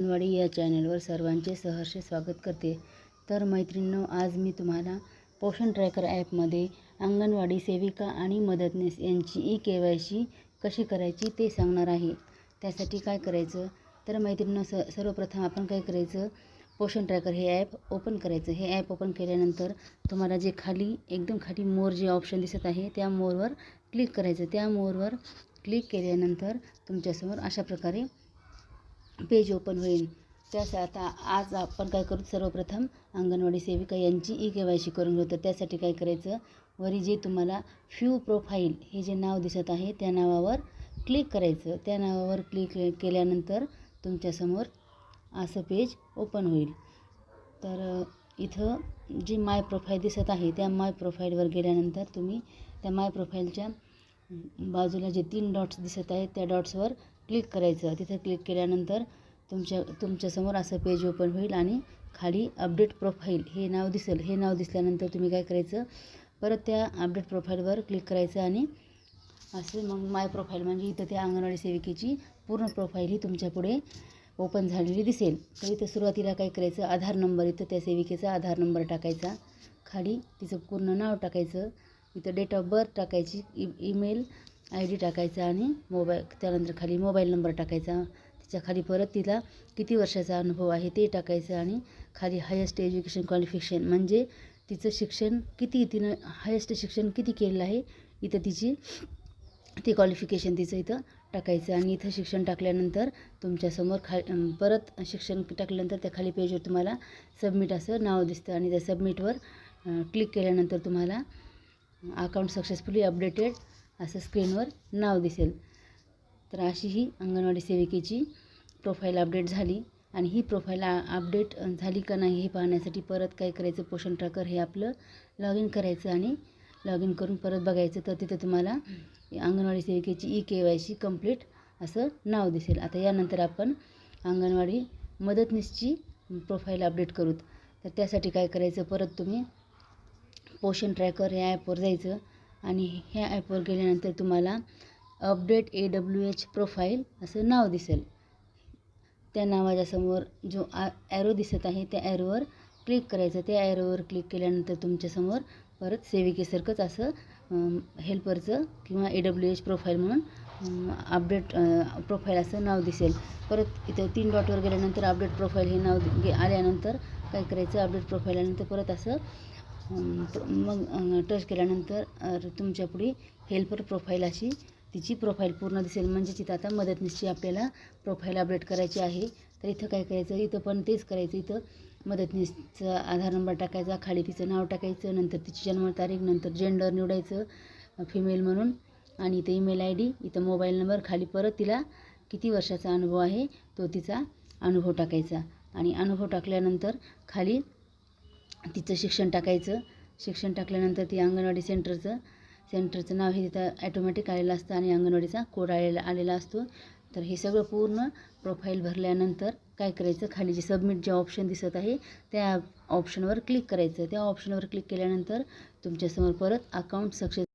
अंगणवाडी या चॅनलवर सर्वांचे सहर्ष स्वागत करते। तर मैत्रिणींनो, आज मी तुम्हाला पोषण ट्रॅकर ॲपमध्ये अंगणवाडी सेविका आणि मदतनीस यांची ई-KYC कशी करायची ते सांगणार आहे। त्यासाठी काय करायचं तर मैत्रिणींनो, सर्वप्रथम आपण काय करायचं, पोषण ट्रॅकर हे ॲप ओपन करायचं। हे ॲप ओपन केल्यानंतर तुम्हाला जे एकदम खाली मोर जे ऑप्शन दिसत आहे त्या मोरवर क्लिक करायचं। त्या मोरवर क्लिक केल्यानंतर तुमच्यासमोर अशा प्रकारे पेज ओपन होईल। आता आज आपण काय करू, सर्वप्रथम अंगणवाडी सेविका यांची ई-KYC करून घेऊ। तर त्यासाठी काय करायचं, वरी जे तुम्हाला फ्यू प्रोफाईल हे जे नाव दिसत आहे त्या नावावर क्लिक करायचं। त्या नावावर क्लिक केल्यानंतर तुमच्यासमोर असं पेज ओपन होईल। तर इथं जी माय प्रोफाईल दिसत आहे त्या माय प्रोफाईलवर गेल्यानंतर तुम्ही त्या माय प्रोफाईलच्या बाजूला जे 3 डॉट्स दिसत आहेत त्या डॉट्सवर क्लिक करायचं। तिथे क्लिक केल्यानंतर तुमच्यासमोर असं पेज ओपन होईल आणि खाली अपडेट प्रोफाईल हे नाव दिसेल। हे नाव दिसल्यानंतर तुम्ही काय करायचं, परत त्या अपडेट प्रोफाईलवर क्लिक करायचं आणि असं मग माय प्रोफाईल म्हणजे इथं त्या अंगणवाडी सेविकेची पूर्ण प्रोफाईल ही तुमच्यापुढे ओपन झालेली दिसेल। तर इथं सुरुवातीला काय करायचं, आधार नंबर, इथं त्या सेविकेचा आधार नंबर टाकायचा, खाली तिचं पूर्ण नाव टाकायचं, इथं डेट ऑफ बर्थ टाकायची, ईमेल ID टाकायचा आणि त्यानंतर खाली मोबाईल नंबर टाकायचा। त्याच्या खाली परत तिला किती वर्षाचा अनुभव आहे ते टाकायचं आणि खाली हायेस्ट एज्युकेशन क्वालिफिकेशन म्हणजे तिचं शिक्षण किती, तिनं हायेस्ट शिक्षण किती केलेलं आहे इथं ते क्वालिफिकेशन तिचं इथं टाकायचं। आणि इथं शिक्षण टाकल्यानंतर तुमच्यासमोर परत शिक्षण टाकल्यानंतर त्या खाली पेजवर तुम्हाला सबमिट असं नाव दिसतं आणि त्या सबमिटवर क्लिक केल्यानंतर तुम्हाला अकाउंट सक्सेसफुली अपडेटेड असं स्क्रीनवर नाव दिसेल। तर अशी ही अंगणवाडी सेविकेची प्रोफाईल अपडेट झाली। आणि ही प्रोफाईल अपडेट झाली का नाही हे पाहण्यासाठी परत काय करायचं, पोषण ट्रॅकर हे आपलं लॉग इन करायचं आणि लॉग इन करून परत बघायचं। तर तिथं तुम्हाला अंगणवाडी सेविकेची ई-KYC कंप्लीट असं नाव दिसेल। आता यानंतर आपण अंगणवाडी मदतनीसची प्रोफाईल अपडेट करूत। तर त्यासाठी काय करायचं, परत तुम्ही पोषण ट्रॅकर ह्या ॲपवर जायचं आणि ह्या ॲपवर गेल्यानंतर तुम्हाला अपडेट AWH प्रोफाईल असं नाव दिसेल। त्या नावाच्या समोर जो ॲरो दिसत आहे त्या ॲरोवर क्लिक करायचं। त्या ॲरोवर क्लिक केल्यानंतर तुमच्यासमोर परत सेविकेसारखंच असं हेल्परचं किंवा AWH प्रोफाईल म्हणून अपडेट प्रोफाईल असं नाव दिसेल। परत इथं 3 डॉटवर गेल्यानंतर अपडेट प्रोफाईल हे नाव आल्यानंतर काय करायचं, अपडेट प्रोफाईल आल्यानंतर परत असं मग टच केल्यानंतर तुमच्यापुढे हेल्पर प्रोफाईल अशी तिची प्रोफाईल पूर्ण दिसेल। म्हणजे तिथं आता मदतनीसची आपल्याला प्रोफाईल अपडेट करायची आहे। तर इथं काय करायचं, इथं पण तेच करायचं। इथं मदतनीसचा आधार नंबर टाकायचा, खाली तिचं नाव टाकायचं, नंतर तिची जन्मतारीख, नंतर जेंडर निवडायचं फिमेल म्हणून, आणि इथं ईमेल ID, इथं मोबाईल नंबर, खाली परत तिला किती वर्षाचा अनुभव आहे तो तिचा अनुभव टाकायचा। आणि अनुभव टाकल्यानंतर खाली तिचं शिक्षण टाकायचं। शिक्षण टाकल्यानंतर ती अंगणवाडी सेंटरचं नाव हे तिथं ॲटोमॅटिक आलेलं असतं आणि अंगणवाडीचा कोड आलेला असतो। तर हे सगळं पूर्ण प्रोफाईल भरल्यानंतर काय करायचं, खाली जे सबमिट जे ऑप्शन दिसत आहे त्या ऑप्शनवर क्लिक करायचं। त्या ऑप्शनवर क्लिक केल्यानंतर तुमच्यासमोर परत अकाउंट सक्सेस